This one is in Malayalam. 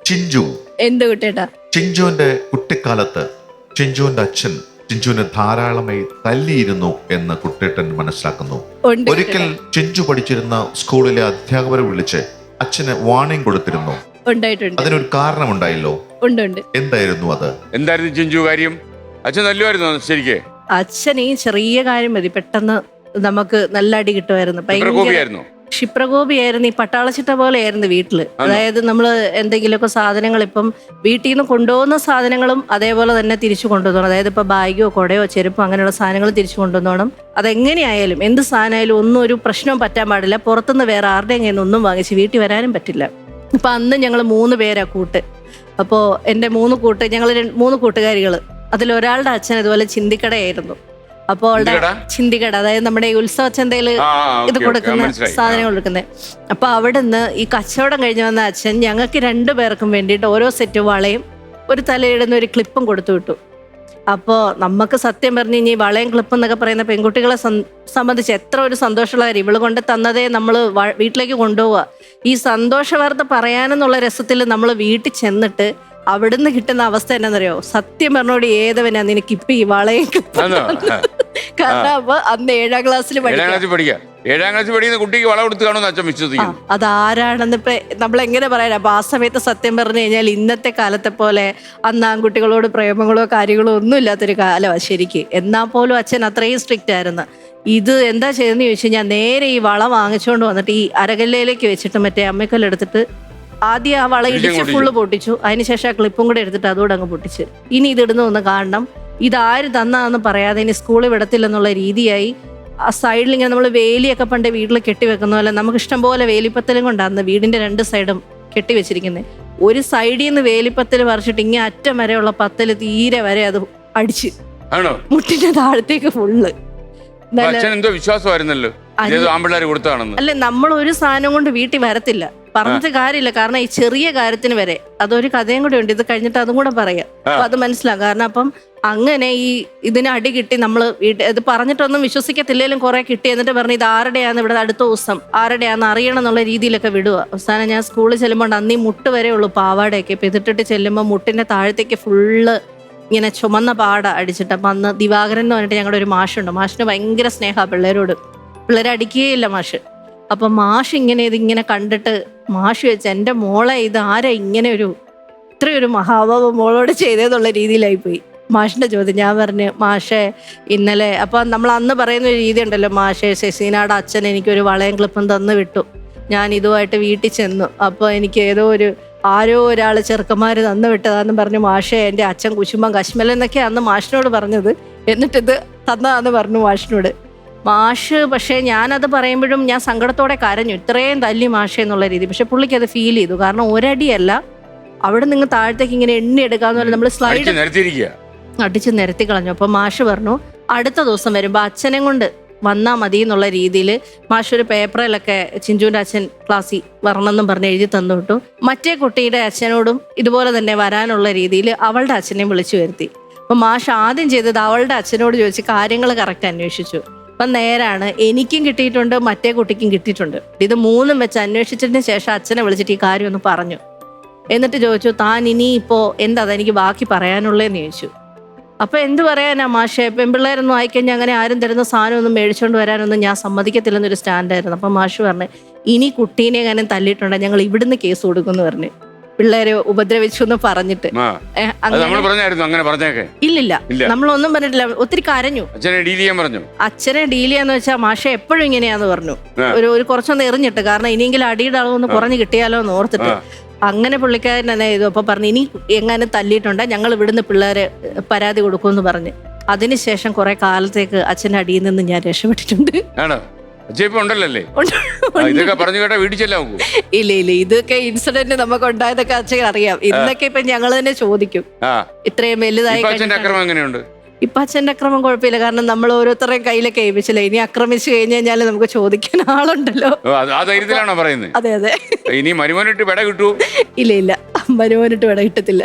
ചിഞ്ചു. എന്ത് കുട്ടിയേട്ടാ? ചിഞ്ചുവിന്റെ കുട്ടിക്കാലത്ത് ചിഞ്ചുവിന്റെ അച്ഛൻ ചിഞ്ചുവിനെ ധാരാളമായി തല്ലിയിരുന്നു എന്ന് കുട്ടേട്ടൻ മനസ്സിലാക്കുന്നു. ഒരിക്കൽ ചിഞ്ചു പഠിച്ചിരുന്ന സ്കൂളിലെ അധ്യാപകരെ വിളിച്ച് അച്ഛന് വാർണിംഗ് കൊടുത്തിരുന്നു. അതിനൊരു കാരണമുണ്ടായല്ലോ. എന്തായിരുന്നു അത്? എന്തായിരുന്നു ചിഞ്ചു കാര്യം? അച്ഛൻ തല്ലുമായിരുന്നു ശരിക്കേ? അച്ഛൻ ഈ ചെറിയ കാര്യം മതി പെട്ടെന്ന് നമുക്ക് നല്ല അടി കിട്ടുമായിരുന്നു. ക്ഷിപ്രകോപിയായിരുന്നു. ഈ പട്ടാളച്ചിട്ട പോലെ ആയിരുന്നു വീട്ടില്. അതായത് നമ്മൾ എന്തെങ്കിലുമൊക്കെ സാധനങ്ങൾ ഇപ്പം വീട്ടിൽ നിന്ന് കൊണ്ടുപോകുന്ന സാധനങ്ങളും അതേപോലെ തന്നെ തിരിച്ചു കൊണ്ടുവന്നോണം. അതായത് ഇപ്പൊ ബാഗോ കൊടയോ ചെരുപ്പോ അങ്ങനെയുള്ള സാധനങ്ങൾ തിരിച്ചു കൊണ്ടുവന്നോണം. അതെങ്ങനെയായാലും എന്ത് സാധനമായാലും ഒന്നും ഒരു പ്രശ്നവും പറ്റാൻ പാടില്ല. പുറത്തുനിന്ന് വേറെ ആരുടെയും കയ്യിൽ നിന്ന് ഒന്നും വാങ്ങിച്ച് വീട്ടിൽ വരാനും പറ്റില്ല. അപ്പൊ അന്ന് ഞങ്ങൾ 3 പേരാ കൂട്ട്. അപ്പോൾ എൻ്റെ 3 കൂട്ടുകാരികള്, അതിലൊരാളുടെ അച്ഛൻ ഇതുപോലെ ചിന്തിക്കടയായിരുന്നു. അപ്പോൾ അവളുടെ ചിന്തിക്കട, അതായത് നമ്മുടെ ഈ ഉത്സവ ചന്തയില് ഇത് കൊടുക്കുന്ന സാധനങ്ങൾ കൊടുക്കുന്നത്. അപ്പൊ അവിടെ നിന്ന് ഈ കച്ചവടം കഴിഞ്ഞ് വന്ന അച്ഛൻ ഞങ്ങൾക്ക് 2 പേർക്കും വേണ്ടിയിട്ട് ഓരോ സെറ്റ് വളയും ഒരു തലയിടുന്ന ഒരു ക്ലിപ്പും കൊടുത്തു വിട്ടു. അപ്പോൾ നമുക്ക് സത്യം പറഞ്ഞു കഴിഞ്ഞാൽ വളയും ക്ലിപ്പ് എന്നൊക്കെ പറയുന്ന പെൺകുട്ടികളെ സംബന്ധിച്ച് എത്ര ഒരു സന്തോഷമുള്ള കാര്യം. ഇവള് കൊണ്ട് തന്നതേ നമ്മൾ വീട്ടിലേക്ക് കൊണ്ടുപോവുക. ഈ സന്തോഷ വാർത്ത പറയാനെന്നുള്ള രസത്തിൽ നമ്മൾ വീട്ടിൽ ചെന്നിട്ട് അവിടുന്ന് കിട്ടുന്ന അവസ്ഥ എന്നാന്നറിയോ? സത്യം പറഞ്ഞോട് ഏതവനാ നിനക്ക് ഇപ്പൊ ഈ വളയും കാരണം അപ്പൊ അന്ന് 7ാം ക്ലാസ്സിൽ പഠിക്കുക. 7ാം ക്ലാസ്സിൽ പഠിക്കുന്ന കുട്ടിക്ക് വള കൊടുത്ത് കാണുമെന്ന് അച്ഛൻ വിശ്വസിക്കുന്നു. അതാരാണെന്ന് ഇപ്പൊ നമ്മളെങ്ങനെ പറയാൻ? അപ്പൊ ആ സമയത്ത് സത്യം പറഞ്ഞു കഴിഞ്ഞാൽ ഇന്നത്തെ കാലത്തെ പോലെ അന്ന് ആൺകുട്ടികളോട് പ്രേമങ്ങളോ കാര്യങ്ങളോ ഒന്നും ഇല്ലാത്തൊരു കാലമാണ് ശരിക്ക്. എന്നാൽ പോലും അച്ഛൻ അത്രയും സ്ട്രിക്റ്റ് ആയിരുന്നു. ഇത് എന്താ ചെയ്തെന്ന് ചോദിച്ചു കഴിഞ്ഞാൽ നേരെ ഈ വള വാങ്ങിച്ചുകൊണ്ട് വന്നിട്ട് ഈ അരകല്ലയിലേക്ക് വെച്ചിട്ട് മറ്റേ അമ്മക്കല്ലെടുത്തിട്ട് ആദ്യം ആ വള ഇടിച്ച് ഫുള്ള് പൊട്ടിച്ചു. അതിനുശേഷം ആ ക്ലിപ്പും കൂടെ എടുത്തിട്ട് അതോടെ അങ്ങ് പൊട്ടിച്ച്. ഇനി ഇതിടുന്ന ഒന്ന് കാണണം, ഇതാര് തന്നാന്ന് പറയാതെ ഇനി സ്കൂളിൽ വിടത്തില്ലെന്നുള്ള രീതിയായി. ആ സൈഡിൽ ഇങ്ങനെ നമ്മൾ വേലിയൊക്കെ പണ്ട് വീട്ടിൽ കെട്ടിവെക്കുന്ന പോലെ നമുക്ക് ഇഷ്ടം പോലെ വേലിപ്പത്തലും കൊണ്ടാണ് വീടിന്റെ 2 സൈഡും കെട്ടിവെച്ചിരിക്കുന്നത്. ഒരു സൈഡിൽ നിന്ന് വേലിപ്പത്തൽ പറിച്ചിട്ട് ഇങ്ങനെ അറ്റം വരെയുള്ള പത്തല് തീരെ വരെ അത് അടിച്ച് മുട്ടിന്റെ താഴത്തേക്ക് ഫുള്ള്. വിശ്വാസമായിരുന്നല്ലോ അല്ല, നമ്മൾ ഒരു സാധനം കൊണ്ട് വീട്ടിൽ വരത്തില്ല, പറഞ്ഞിട്ട് കാര്യമില്ല. കാരണം ഈ ചെറിയ കാര്യത്തിന് വരെ അതൊരു കഥയും കൂടെ ഉണ്ട്. ഇത് കഴിഞ്ഞിട്ട് അതും കൂടെ പറയാം. അപ്പൊ അത് മനസ്സിലാവും. കാരണം അപ്പം അങ്ങനെ ഈ ഇതിന് അടി കിട്ടി നമ്മള് ഇത് പറഞ്ഞിട്ടൊന്നും വിശ്വസിക്കത്തില്ലേലും കുറെ കിട്ടി. എന്നിട്ട് പറഞ്ഞു ഇത് ആരുടെയാന്ന്, ഇവിടെ അടുത്ത ദിവസം ആരുടെയാന്ന് അറിയണം എന്നുള്ള രീതിയിലൊക്കെ വിടുക. അവസാനം ഞാൻ സ്കൂളിൽ ചെല്ലുമ്പോൾ അന്നീ മുട്ട് വരെ ഉള്ളൂ പാവാടയൊക്കെ. ഇപ്പൊ ഇതിട്ടിട്ട് ചെല്ലുമ്പോൾ മുട്ടിന്റെ താഴത്തേക്ക് ഫുള്ള് ഇങ്ങനെ ചുമന്ന പാട അടിച്ചിട്ട്. അപ്പൊ അന്ന് ദിവാകരൻ എന്ന് പറഞ്ഞിട്ട് ഞങ്ങളുടെ ഒരു മാഷുണ്ട്. മാഷിന് ഭയങ്കര സ്നേഹമാണ് പിള്ളേരോട്. പിള്ളേരെ അടിക്കുകയില്ല മാഷ്. അപ്പൊ മാഷ് ഇതിങ്ങനെ കണ്ടിട്ട് മാഷ് വെച്ച് എൻ്റെ മോളെ ഇത് ആരാ ഇങ്ങനെ ഇത്രയൊരു മഹാഭാവം മോളോട് ചെയ്തതെന്നുള്ള രീതിയിലായി പോയി. മാഷിന്റെ ചോദ്യം. ഞാൻ പറഞ്ഞു മാഷേ ഇന്നലെ, അപ്പൊ നമ്മൾ അന്ന് പറയുന്ന ഒരു രീതി ഉണ്ടല്ലോ, മാഷേ ശശീനാടെ അച്ഛൻ എനിക്കൊരു വളയും ക്ലിപ്പും തന്നു വിട്ടു, ഞാൻ ഇതുമായിട്ട് വീട്ടിൽ ചെന്നു, അപ്പൊ എനിക്ക് ആരോ ഒരാൾ ചെറുക്കന്മാര് തന്നു വിട്ടതാന്ന് പറഞ്ഞു മാഷേ എൻ്റെ അച്ഛൻ കുശുമ്പം കശ്മലൻ എന്നൊക്കെ അന്ന് മാഷിനോട് പറഞ്ഞത്. എന്നിട്ടിത് തന്നതാന്ന് പറഞ്ഞു മാഷിനോട്. മാഷ് പക്ഷേ ഞാനത് പറയുമ്പോഴും ഞാൻ സങ്കടത്തോടെ കരഞ്ഞു, ഇത്രയും തല്ലി മാഷ എന്നുള്ള രീതി. പക്ഷെ പുള്ളിക്ക് അത് ഫീൽ ചെയ്തു. കാരണം ഒരടിയല്ല, അവിടെ നിങ്ങൾ താഴത്തേക്ക് ഇങ്ങനെ എണ്ണി എടുക്കാന്ന് പറഞ്ഞാൽ നമ്മൾ സ്ലൈഡ് അടിച്ച് നിരത്തി കളഞ്ഞു. അപ്പൊ മാഷ് പറഞ്ഞു അടുത്ത ദിവസം വരുമ്പോ അച്ഛനെ കൊണ്ട് വന്നാ മതി എന്നുള്ള രീതിയിൽ മാഷ് ഒരു പേപ്പറിലൊക്കെ ചിഞ്ചുവിന്റെ അച്ഛൻ ക്ലാസ്സിൽ വരണമെന്നും പറഞ്ഞ് എഴുതി തന്നു വിട്ടു. മറ്റേ കുട്ടിയുടെ അച്ഛനോടും ഇതുപോലെ തന്നെ വരാനുള്ള രീതിയിൽ അവളുടെ അച്ഛനെയും വിളിച്ചു വരുത്തി. അപ്പൊ മാഷ് ആദ്യം ചെയ്തത് അവളുടെ അച്ഛനോട് ചോദിച്ച് കാര്യങ്ങൾ കറക്റ്റ് അന്വേഷിച്ചു. അപ്പം നേരാണ്, എനിക്കും കിട്ടിയിട്ടുണ്ട് മറ്റേ കുട്ടിക്കും കിട്ടിയിട്ടുണ്ട്. ഇത് 3ഉം വെച്ച് അന്വേഷിച്ചതിന് ശേഷം അച്ഛനെ വിളിച്ചിട്ട് ഈ കാര്യം ഒന്ന് പറഞ്ഞു. എന്നിട്ട് ചോദിച്ചു താൻ ഇനി ഇപ്പോ എന്താ എനിക്ക് ബാക്കി പറയാനുള്ളതെന്ന് ചോദിച്ചു. അപ്പൊ എന്ത് പറയാനാ മാഷെ, പെൺപിള്ളേരൊന്നും ആയിക്കഴിഞ്ഞാൽ അങ്ങനെ ആരും തരുന്ന സാധനം ഒന്നും മേടിച്ചോണ്ട് വരാനൊന്നും ഞാൻ സമ്മതിക്കത്തില്ലെന്നൊരു സ്റ്റാൻഡായിരുന്നു. അപ്പൊ മാഷ് പറഞ്ഞു ഇനി കുട്ടീനെ അങ്ങനെ തല്ലിയിട്ടുണ്ടെങ്കിൽ ഞങ്ങൾ ഇവിടുന്ന് കേസ് കൊടുക്കുമെന്ന് പറഞ്ഞു. പിള്ളേരെ ഉപദ്രവിച്ചു എന്ന് പറഞ്ഞിട്ട്. ഇല്ലില്ല, നമ്മളൊന്നും പറഞ്ഞിട്ടില്ല. ഒത്തിരി കരഞ്ഞു. അച്ഛനെ ഡീൽ ചെയ്യാന്ന് വെച്ചാൽ മാഷ എപ്പോഴും ഇങ്ങനെയാന്ന് പറഞ്ഞു. ഒരു കുറച്ചൊന്ന് എറിഞ്ഞിട്ട്, കാരണം ഇനിയെങ്കിലും അടിയുടെ അളവൊന്ന് കുറഞ്ഞു കിട്ടിയാലോ എന്ന് ഓർത്തിട്ട്. അങ്ങനെ പുള്ളിക്കാരൻ തന്നെ ചെയ്തു. അപ്പൊ പറഞ്ഞു ഇനി എങ്ങനെ തല്ലിയിട്ടുണ്ടെങ്കിൽ ഞങ്ങൾ ഇവിടുന്ന് പിള്ളേരെ പരാതി കൊടുക്കുമെന്ന് പറഞ്ഞ്. അതിനുശേഷം കുറെ കാലത്തേക്ക് അച്ഛൻ്റെ അടിയിൽ നിന്ന് ഞാൻ രക്ഷപ്പെട്ടിട്ടുണ്ട്. ഇല്ല ഇതൊക്കെ ഇൻസിഡന്റ് നമുക്ക് ഉണ്ടായതൊക്കെ അച്ഛൻ അറിയാം. ഇന്നൊക്കെ ഇപ്പൊ ഞങ്ങൾ തന്നെ ചോദിക്കും ഇത്രയും വലുതായി. ഇപ്പൊ അച്ഛൻ്റെ അക്രമം കുഴപ്പമില്ല, കാരണം നമ്മൾ ഓരോരുത്തരുടെയും കയ്യിലൊക്കെ ഏൽപ്പിച്ചില്ല. ഇനി ആക്രമിച്ചു കഴിഞ്ഞാൽ നമുക്ക് ചോദിക്കാൻ ആളുണ്ടല്ലോ. അതെ അതെ. ഇനി മരുമോനിട്ട് വിട കിട്ടൂ? ഇല്ല മരുമോനിട്ട് വിട കിട്ടത്തില്ല.